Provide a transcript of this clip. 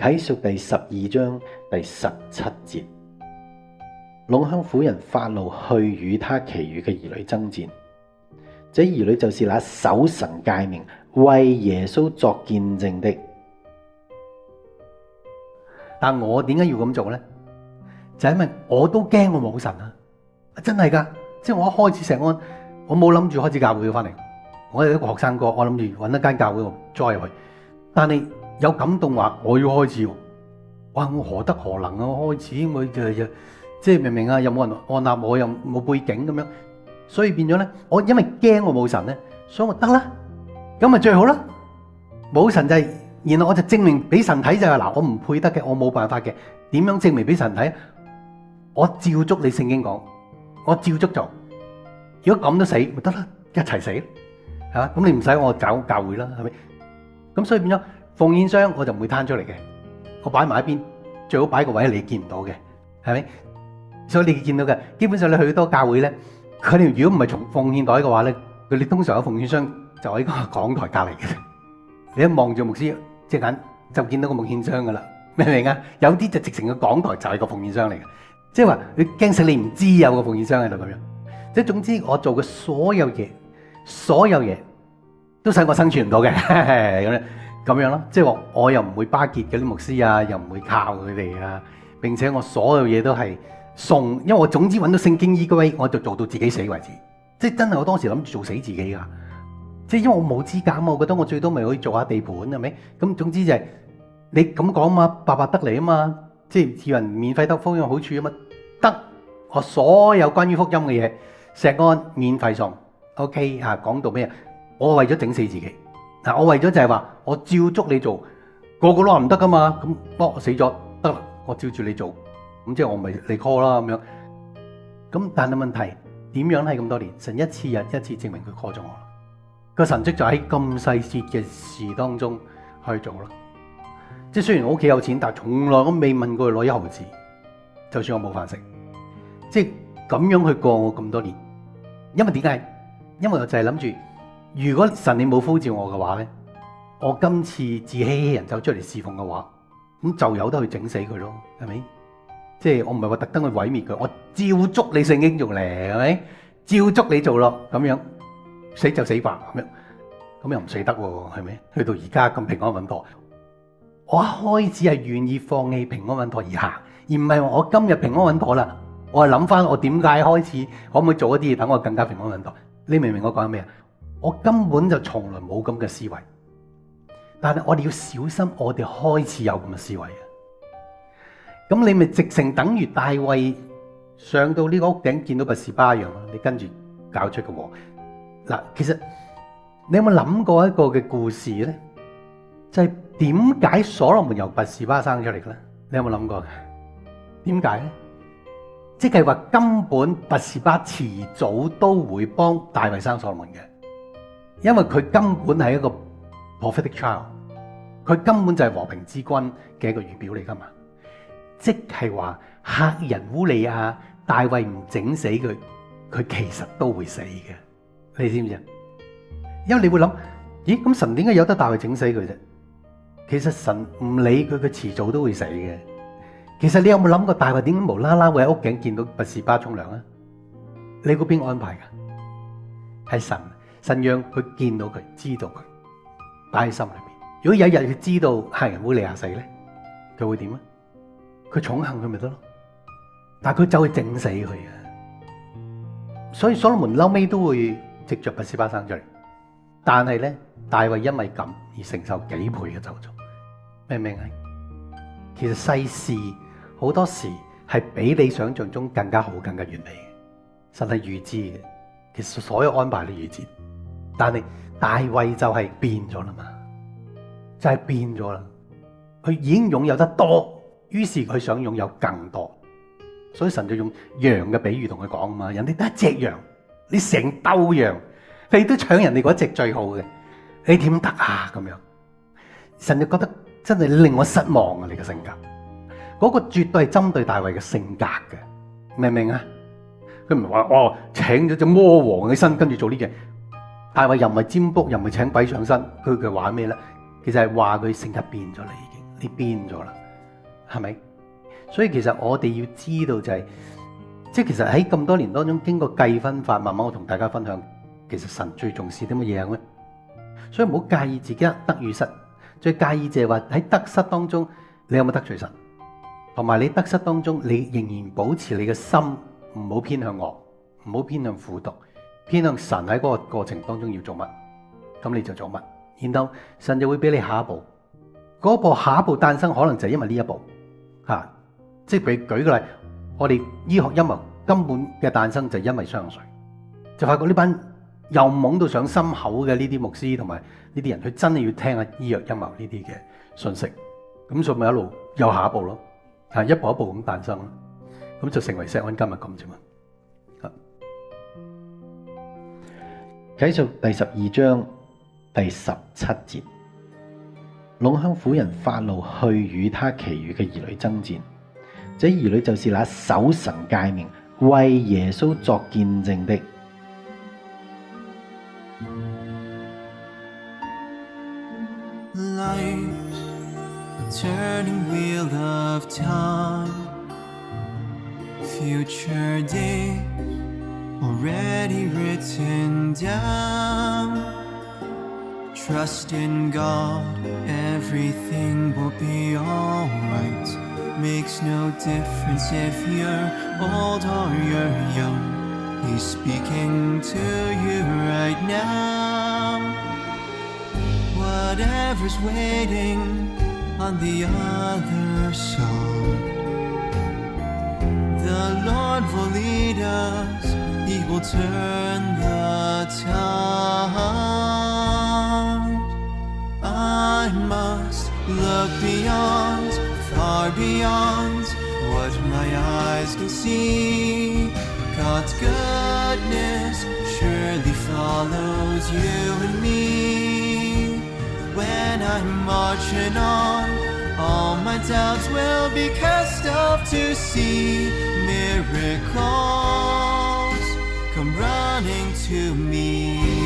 啟示第12章第17節，弄香婦人發怒去與他其餘嘅兒女爭戰，這兒女就是那守神誡命為耶穌作見證的。但我點解要咁做呢？就係因為我都驚我冇神啊！真係噶，即係我一開始成安，我冇諗住開始教會翻嚟。我係一個學生哥，我諗住揾一間教會我 join 入去。但係有感動話我要開始喎，哇！我何德何能啊？我開始我就即係明唔明啊？又冇人按立我，又冇背景咁樣，所以變咗咧，我因為驚我冇神咧，所以我得啦，咁咪最好啦。冇神就係，然後我就證明俾神睇就係嗱，我唔配得嘅，我冇辦法嘅，點樣證明俾神睇？我照足你聖經講，我照足做。如果咁都死，咪得啦，一齊死，係嘛？咁你唔使我搞教會啦，係咪？咁所以變咗奉獻箱我就唔會攤出嚟嘅，我擺埋一邊，最好擺個位你見唔到嘅，係咪？所以你見到嘅，基本上你去好多教會咧，佢哋如果唔係從奉獻袋嘅話咧，佢哋通常有奉獻箱就喺個講台隔離嘅。你一望住牧師隻眼就見到個奉獻箱噶啦，明唔明啊？有啲就直情個講台就係個奉獻箱嚟嘅。即係話佢驚死你唔知有個奉獻箱喺度咁樣，即係總之我做嘅所有嘢都使我生存唔到嘅咁樣咯。即係我又唔會巴結嗰啲牧師啊，又唔會靠佢哋啊。並且我所有嘢都係送，因為我總之揾到聖經依個位，我就做到自己死為止。即係真係我當時諗住做死自己噶，即係因為我冇資格嘛，我覺得我最多咪可以做下地盤係咪？咁總之就係你咁講嘛，白白得嚟啊嘛。即係叫人免費得福音好處啊嘛，得我所有關於福音嘅嘢，石安免費送 ，OK 啊？講到咩啊？我為咗整死自己嗱，我為咗就係話我照足你做，個個都話唔得噶嘛，咁我死咗得啦，我照住你做，咁即係我咪你 call 啦咁樣。咁但係問題點樣係咁多年，神一次又一次證明佢 call 咗我啦，個神蹟就喺咁細節嘅事當中去做啦。即係雖然我屋企有錢，但係從來都未問過佢攞一毫子，就算我冇飯食，即係咁樣去過我咁多年。因為點解？因為我就係諗住，如果神你冇呼召我嘅話咧，我今次自欺欺人走出嚟侍奉嘅話，咁就有得去整死佢咯，係咪？即係我唔係話特登去毀滅佢，我照足你聖經做嚟，係咪？照足你做咯，咁樣死就死吧，咁又唔死得喎，係咪？去到而家咁平安穩妥。我一開始係願意放棄平安穩妥而行，而唔係話我今日平安穩妥啦。我係諗翻我點解開始可唔可以做一啲嘢等我更加平安穩妥？你明唔明我講緊咩啊？我根本就從來冇咁嘅思維，但係我哋要小心，我哋開始有咁嘅思維啊！咁你咪直情等於大衛上到呢個屋頂見到拔示巴一樣咯，你跟住搞出個禍嗱。其實你有冇諗過一個嘅故事咧？就係點解所羅門由拔示巴生出嚟嘅咧？你有冇諗過嘅？點解咧？即係話根本拔示巴遲早都會幫大衛生所羅門嘅，因為佢根本係一個 prophetic child， 佢根本就係和平之君嘅一個預表嚟噶嘛。即係話赫人烏利亞，大衛唔整死佢，佢其實都會死嘅。你知唔知啊？因為你會諗，咦？咁神點解有得大衛整死佢啫？其實神唔理佢，佢遲早都會死嘅。其實你有冇諗過大衛點解無啦啦會喺屋頸見到拔示巴沖涼啊？你估邊個安排噶？係神，神讓佢見到佢，知道佢，擺喺心裏邊。如果有一日佢知道赫人烏利亞死咧，佢會點啊？佢寵幸佢咪得咯？但係佢就去整死佢啊！所以所羅門嬲尾都會藉着拔示巴生出嚟。但係咧，大衛因為咁而承受幾倍嘅咒詛，明唔明啊？其實世事好多時係比你想象中更加好、更加完美嘅。神係預知嘅，其實所有安排都預知。但係大衛就係變咗啦嘛，就係變咗啦。佢已經擁有得多，於是佢想擁有更多，所以神就用羊嘅比喻同佢講啊嘛。人哋得一隻羊，你成兜羊。你都搶人哋嗰隻最好嘅，你點得啊？咁樣，神就覺得真係令我失望啊！你嘅性格，嗰個絕對係針對大衛嘅性格嘅，明唔明啊？佢唔係話請咗隻魔王起身，跟住做呢件。大衛又唔係占卜，又唔係請鬼上身，佢話咩咧？其實係話佢性格變咗啦，已經。你變咗啦，係咪？所以其實我哋要知道就係、即係其實喺咁多年當中經過計分法，慢慢我同大家分享，其實神最重視啲乜嘢咧？所以唔好介意自己得與失，最介意就係話喺得失當中你有冇得罪神，同埋你得失當中你仍然保持你嘅心唔好偏向惡，唔好偏向苦毒，偏向神喺嗰個過程當中要做乜，咁你就做乜，然後神就會俾你下一步，下一步誕生可能就係因為呢一步即係譬如舉個例，我哋醫學陰謀根本嘅誕生就係因為相信，就發覺呢班又懵到上心口嘅呢啲牧師同埋呢啲人，佢真係要聽下醫學陰謀呢啲嘅信息，咁所以咪一路有下一步咯，一步一步咁誕生咯，咁就成為錫安今日咁啫嘛。繼續第12章第17節，攏向婦人發怒，去與他其餘嘅兒女爭戰。這兒女就是那守神誡命、為耶穌作見證的。Life, a turning wheel of time, future days already written down. Trust in God, everything will be alright. Makes no difference if you're old or you're young. He's speaking to you right now. Whatever's waiting on the other side, the Lord will lead us. He will turn the tide. I must look beyond, far beyond what my eyes can see. God's goodness surely follows you and me. When I'm marching on, all my doubts will be cast off to see. Miracles come running to me.